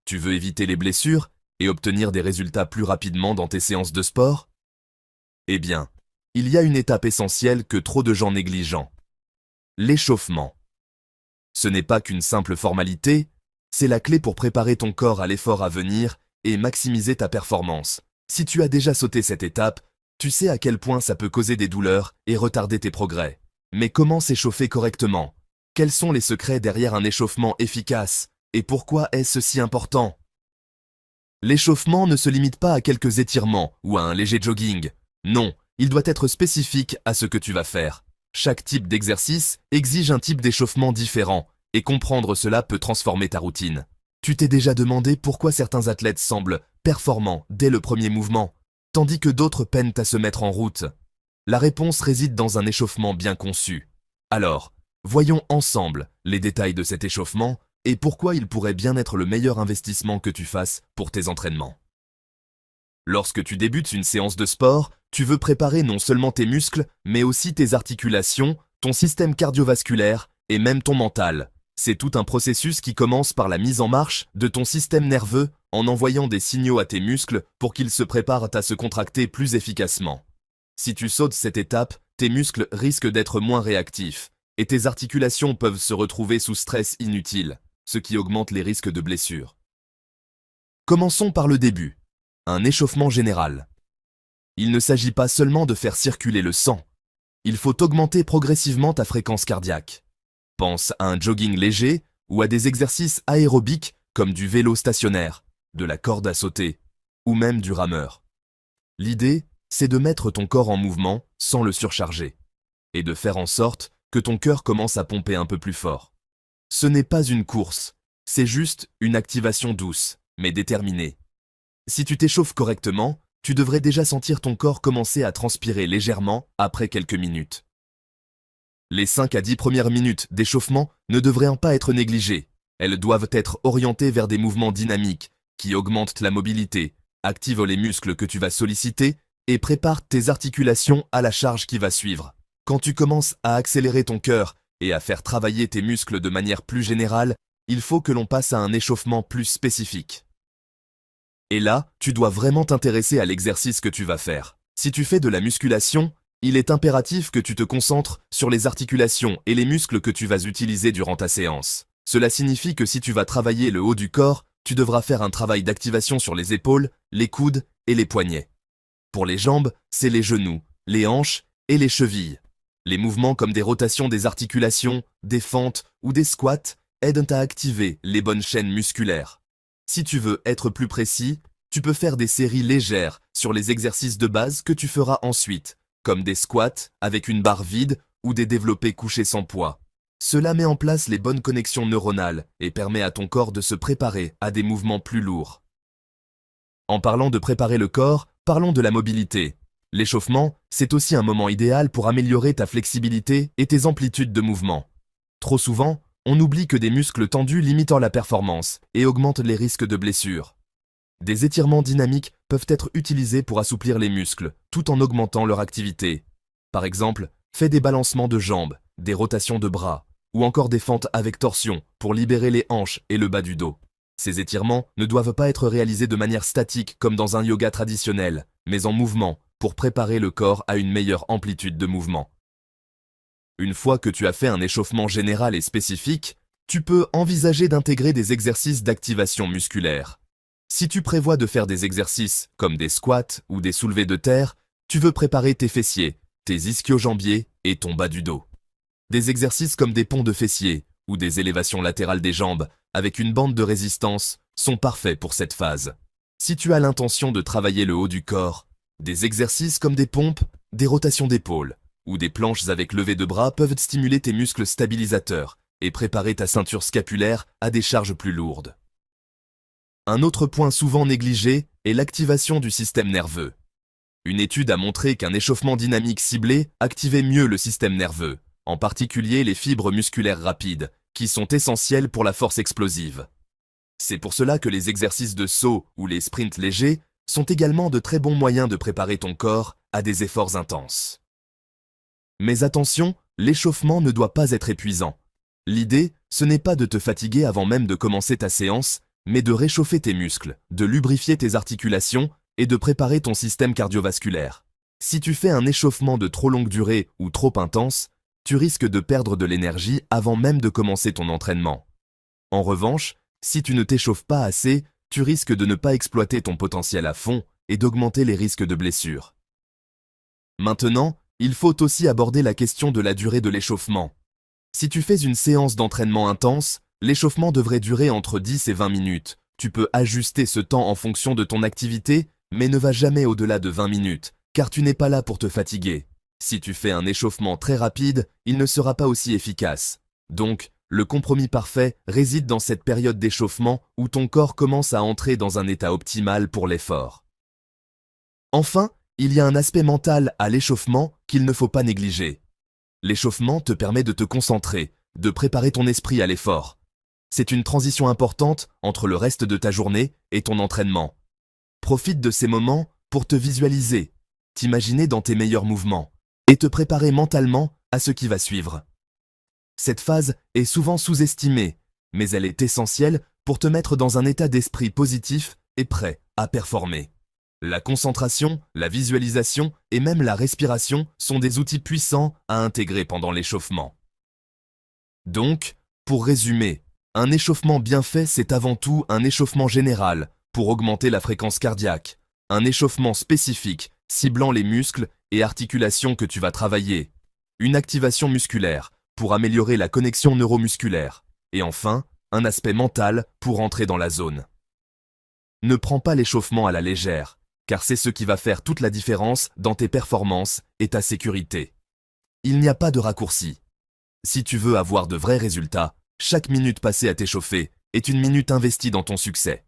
Tu veux éviter les blessures et obtenir des résultats plus rapidement dans tes séances de sport? Eh bien, il y a une étape essentielle que trop de gens négligent. L'échauffement. Ce n'est pas qu'une simple formalité, c'est la clé pour préparer ton corps à l'effort à venir et maximiser ta performance. Si tu as déjà sauté cette étape, tu sais à quel point ça peut causer des douleurs et retarder tes progrès. Mais comment s'échauffer correctement? Quels sont les secrets derrière un échauffement efficace? Et pourquoi est-ce si important? L'échauffement ne se limite pas à quelques étirements ou à un léger jogging. Non, il doit être spécifique à ce que tu vas faire. Chaque type d'exercice exige un type d'échauffement différent, et comprendre cela peut transformer ta routine. Tu t'es déjà demandé pourquoi certains athlètes semblent performants dès le premier mouvement, tandis que d'autres peinent à se mettre en route? La réponse réside dans un échauffement bien conçu. Alors, voyons ensemble les détails de cet échauffement et pourquoi il pourrait bien être le meilleur investissement que tu fasses pour tes entraînements. Lorsque tu débutes une séance de sport, tu veux préparer non seulement tes muscles, mais aussi tes articulations, ton système cardiovasculaire et même ton mental. C'est tout un processus qui commence par la mise en marche de ton système nerveux en envoyant des signaux à tes muscles pour qu'ils se préparent à se contracter plus efficacement. Si tu sautes cette étape, tes muscles risquent d'être moins réactifs et tes articulations peuvent se retrouver sous stress inutile, ce qui augmente les risques de blessures. Commençons par le début. Un échauffement général. Il ne s'agit pas seulement de faire circuler le sang. Il faut augmenter progressivement ta fréquence cardiaque. Pense à un jogging léger ou à des exercices aérobiques comme du vélo stationnaire, de la corde à sauter ou même du rameur. L'idée, c'est de mettre ton corps en mouvement sans le surcharger et de faire en sorte que ton cœur commence à pomper un peu plus fort. Ce n'est pas une course, c'est juste une activation douce, mais déterminée. Si tu t'échauffes correctement, tu devrais déjà sentir ton corps commencer à transpirer légèrement après quelques minutes. Les 5 à 10 premières minutes d'échauffement ne devraient pas être négligées. Elles doivent être orientées vers des mouvements dynamiques qui augmentent la mobilité, activent les muscles que tu vas solliciter et préparent tes articulations à la charge qui va suivre. Quand tu commences à accélérer ton cœur et à faire travailler tes muscles de manière plus générale, il faut que l'on passe à un échauffement plus spécifique. Et là, tu dois vraiment t'intéresser à l'exercice que tu vas faire. Si tu fais de la musculation, il est impératif que tu te concentres sur les articulations et les muscles que tu vas utiliser durant ta séance. Cela signifie que si tu vas travailler le haut du corps, tu devras faire un travail d'activation sur les épaules, les coudes et les poignets. Pour les jambes, c'est les genoux, les hanches et les chevilles. Les mouvements comme des rotations des articulations, des fentes ou des squats aident à activer les bonnes chaînes musculaires. Si tu veux être plus précis, tu peux faire des séries légères sur les exercices de base que tu feras ensuite, comme des squats avec une barre vide ou des développés couchés sans poids. Cela met en place les bonnes connexions neuronales et permet à ton corps de se préparer à des mouvements plus lourds. En parlant de préparer le corps, parlons de la mobilité. L'échauffement, c'est aussi un moment idéal pour améliorer ta flexibilité et tes amplitudes de mouvement. Trop souvent, on oublie que des muscles tendus limitent la performance et augmentent les risques de blessures. Des étirements dynamiques peuvent être utilisés pour assouplir les muscles, tout en augmentant leur activité. Par exemple, fais des balancements de jambes, des rotations de bras, ou encore des fentes avec torsion pour libérer les hanches et le bas du dos. Ces étirements ne doivent pas être réalisés de manière statique comme dans un yoga traditionnel, mais en mouvement pour préparer le corps à une meilleure amplitude de mouvement. Une fois que tu as fait un échauffement général et spécifique, tu peux envisager d'intégrer des exercices d'activation musculaire. Si tu prévois de faire des exercices comme des squats ou des soulevés de terre, tu veux préparer tes fessiers, tes ischio-jambiers et ton bas du dos. Des exercices comme des ponts de fessiers ou des élévations latérales des jambes avec une bande de résistance sont parfaits pour cette phase. Si tu as l'intention de travailler le haut du corps, des exercices comme des pompes, des rotations d'épaules ou des planches avec levée de bras peuvent stimuler tes muscles stabilisateurs et préparer ta ceinture scapulaire à des charges plus lourdes. Un autre point souvent négligé est l'activation du système nerveux. Une étude a montré qu'un échauffement dynamique ciblé activait mieux le système nerveux, en particulier les fibres musculaires rapides, qui sont essentielles pour la force explosive. C'est pour cela que les exercices de saut ou les sprints légers sont également de très bons moyens de préparer ton corps à des efforts intenses. Mais attention, l'échauffement ne doit pas être épuisant. L'idée, ce n'est pas de te fatiguer avant même de commencer ta séance, mais de réchauffer tes muscles, de lubrifier tes articulations et de préparer ton système cardiovasculaire. Si tu fais un échauffement de trop longue durée ou trop intense, tu risques de perdre de l'énergie avant même de commencer ton entraînement. En revanche, si tu ne t'échauffes pas assez, tu risques de ne pas exploiter ton potentiel à fond et d'augmenter les risques de blessures. Maintenant, il faut aussi aborder la question de la durée de l'échauffement. Si tu fais une séance d'entraînement intense, l'échauffement devrait durer entre 10 et 20 minutes. Tu peux ajuster ce temps en fonction de ton activité, mais ne va jamais au-delà de 20 minutes, car tu n'es pas là pour te fatiguer. Si tu fais un échauffement très rapide, il ne sera pas aussi efficace. Donc, le compromis parfait réside dans cette période d'échauffement où ton corps commence à entrer dans un état optimal pour l'effort. Enfin, il y a un aspect mental à l'échauffement qu'il ne faut pas négliger. L'échauffement te permet de te concentrer, de préparer ton esprit à l'effort. C'est une transition importante entre le reste de ta journée et ton entraînement. Profite de ces moments pour te visualiser, t'imaginer dans tes meilleurs mouvements et te préparer mentalement à ce qui va suivre. Cette phase est souvent sous-estimée, mais elle est essentielle pour te mettre dans un état d'esprit positif et prêt à performer. La concentration, la visualisation et même la respiration sont des outils puissants à intégrer pendant l'échauffement. Donc, pour résumer, un échauffement bien fait, c'est avant tout un échauffement général pour augmenter la fréquence cardiaque, un échauffement spécifique ciblant les muscles et articulations que tu vas travailler, une activation musculaire pour améliorer la connexion neuromusculaire, et enfin, un aspect mental pour entrer dans la zone. Ne prends pas l'échauffement à la légère, car c'est ce qui va faire toute la différence dans tes performances et ta sécurité. Il n'y a pas de raccourci. Si tu veux avoir de vrais résultats, chaque minute passée à t'échauffer est une minute investie dans ton succès.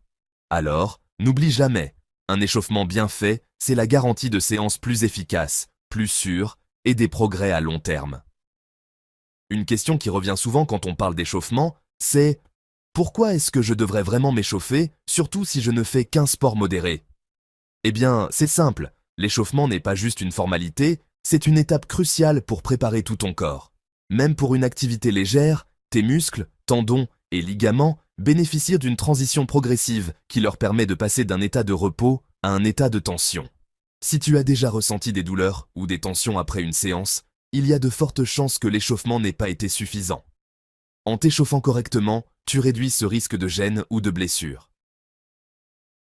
Alors, n'oublie jamais, un échauffement bien fait, c'est la garantie de séances plus efficaces, plus sûres et des progrès à long terme. Une question qui revient souvent quand on parle d'échauffement, c'est « Pourquoi est-ce que je devrais vraiment m'échauffer, surtout si je ne fais qu'un sport modéré ?» Eh bien, c'est simple, l'échauffement n'est pas juste une formalité, c'est une étape cruciale pour préparer tout ton corps. Même pour une activité légère, tes muscles, tendons et ligaments bénéficient d'une transition progressive qui leur permet de passer d'un état de repos à un état de tension. Si tu as déjà ressenti des douleurs ou des tensions après une séance, il y a de fortes chances que l'échauffement n'ait pas été suffisant. En t'échauffant correctement, tu réduis ce risque de gêne ou de blessure.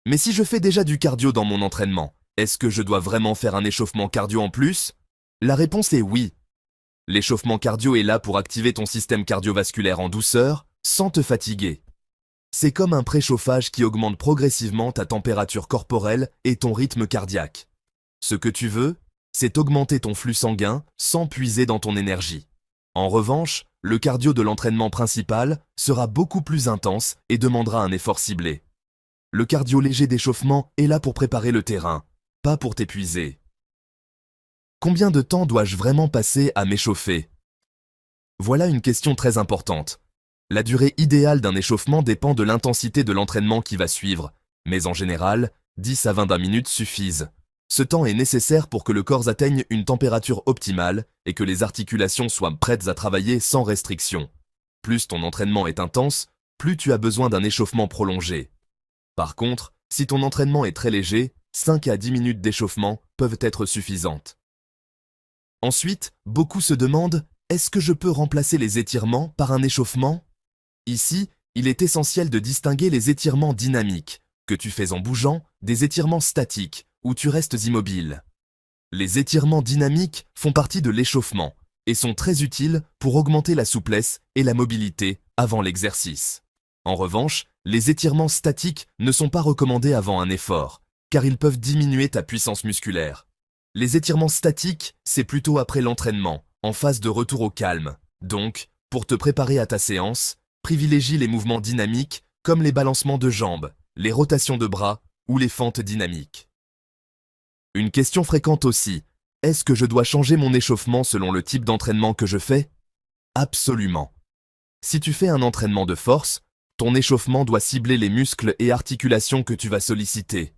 Mais si je fais déjà du cardio dans mon entraînement, est-ce que je dois vraiment faire un échauffement cardio en plus? La réponse est oui. L'échauffement cardio est là pour activer ton système cardiovasculaire en douceur, sans te fatiguer. C'est comme un préchauffage qui augmente progressivement ta température corporelle et ton rythme cardiaque. Ce que tu veux, c'est augmenter ton flux sanguin sans puiser dans ton énergie. En revanche, le cardio de l'entraînement principal sera beaucoup plus intense et demandera un effort ciblé. Le cardio léger d'échauffement est là pour préparer le terrain, pas pour t'épuiser. Combien de temps dois-je vraiment passer à m'échauffer? Voilà une question très importante. La durée idéale d'un échauffement dépend de l'intensité de l'entraînement qui va suivre, mais en général, 10 à 20 minutes suffisent. Ce temps est nécessaire pour que le corps atteigne une température optimale et que les articulations soient prêtes à travailler sans restriction. Plus ton entraînement est intense, plus tu as besoin d'un échauffement prolongé. Par contre, si ton entraînement est très léger, 5 à 10 minutes d'échauffement peuvent être suffisantes. Ensuite, beaucoup se demandent, est-ce que je peux remplacer les étirements par un échauffement? Ici, il est essentiel de distinguer les étirements dynamiques, que tu fais en bougeant, des étirements statiques, où tu restes immobile. Les étirements dynamiques font partie de l'échauffement et sont très utiles pour augmenter la souplesse et la mobilité avant l'exercice. En revanche, les étirements statiques ne sont pas recommandés avant un effort, car ils peuvent diminuer ta puissance musculaire. Les étirements statiques, c'est plutôt après l'entraînement, en phase de retour au calme. Donc, pour te préparer à ta séance, privilégie les mouvements dynamiques comme les balancements de jambes, les rotations de bras ou les fentes dynamiques. Une question fréquente aussi, est-ce que je dois changer mon échauffement selon le type d'entraînement que je fais? Absolument. Si tu fais un entraînement de force, ton échauffement doit cibler les muscles et articulations que tu vas solliciter.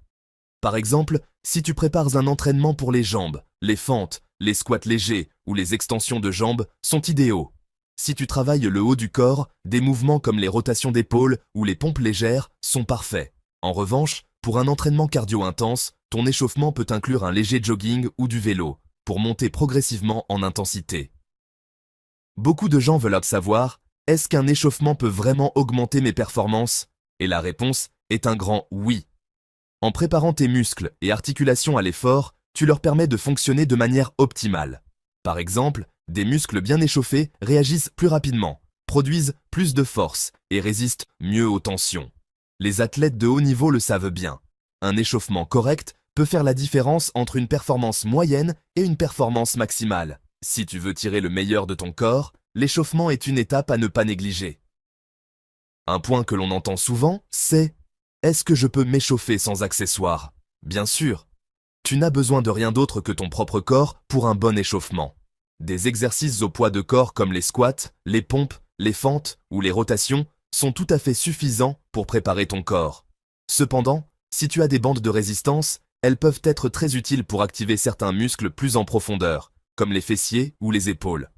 Par exemple, si tu prépares un entraînement pour les jambes, les fentes, les squats légers ou les extensions de jambes sont idéaux. Si tu travailles le haut du corps, des mouvements comme les rotations d'épaules ou les pompes légères sont parfaits. En revanche, pour un entraînement cardio intense, ton échauffement peut inclure un léger jogging ou du vélo, pour monter progressivement en intensité. Beaucoup de gens veulent savoir, est-ce qu'un échauffement peut vraiment augmenter mes performances? Et la réponse est un grand oui. En préparant tes muscles et articulations à l'effort, tu leur permets de fonctionner de manière optimale. Par exemple, des muscles bien échauffés réagissent plus rapidement, produisent plus de force et résistent mieux aux tensions. Les athlètes de haut niveau le savent bien. Un échauffement correct peut faire la différence entre une performance moyenne et une performance maximale. Si tu veux tirer le meilleur de ton corps, l'échauffement est une étape à ne pas négliger. Un point que l'on entend souvent, c'est « Est-ce que je peux m'échauffer sans accessoires ?» Bien sûr, tu n'as besoin de rien d'autre que ton propre corps pour un bon échauffement. Des exercices au poids de corps comme les squats, les pompes, les fentes ou les rotations sont tout à fait suffisants pour préparer ton corps. Cependant, si tu as des bandes de résistance, elles peuvent être très utiles pour activer certains muscles plus en profondeur, comme les fessiers ou les épaules.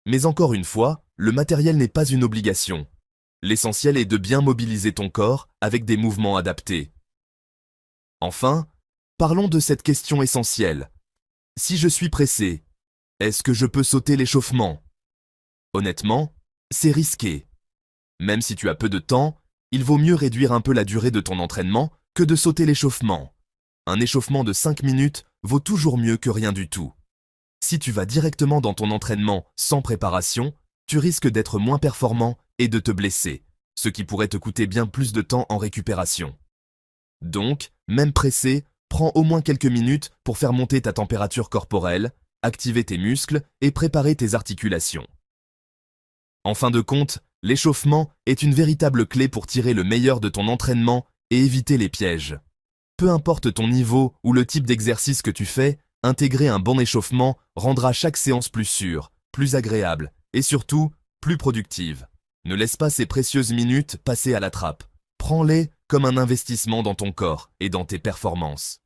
Mais encore une fois, le matériel n'est pas une obligation. L'essentiel est de bien mobiliser ton corps avec des mouvements adaptés. Enfin, parlons de cette question essentielle. Si je suis pressé, est-ce que je peux sauter l'échauffement? Honnêtement, c'est risqué. Même si tu as peu de temps, il vaut mieux réduire un peu la durée de ton entraînement que de sauter l'échauffement. Un échauffement de 5 minutes vaut toujours mieux que rien du tout. Si tu vas directement dans ton entraînement sans préparation, tu risques d'être moins performant et de te blesser, ce qui pourrait te coûter bien plus de temps en récupération. Donc, même pressé, prends au moins quelques minutes pour faire monter ta température corporelle, activer tes muscles et préparer tes articulations. En fin de compte, l'échauffement est une véritable clé pour tirer le meilleur de ton entraînement et éviter les pièges. Peu importe ton niveau ou le type d'exercice que tu fais, intégrer un bon échauffement rendra chaque séance plus sûre, plus agréable et surtout plus productive. Ne laisse pas ces précieuses minutes passer à la trappe. Prends-les comme un investissement dans ton corps et dans tes performances.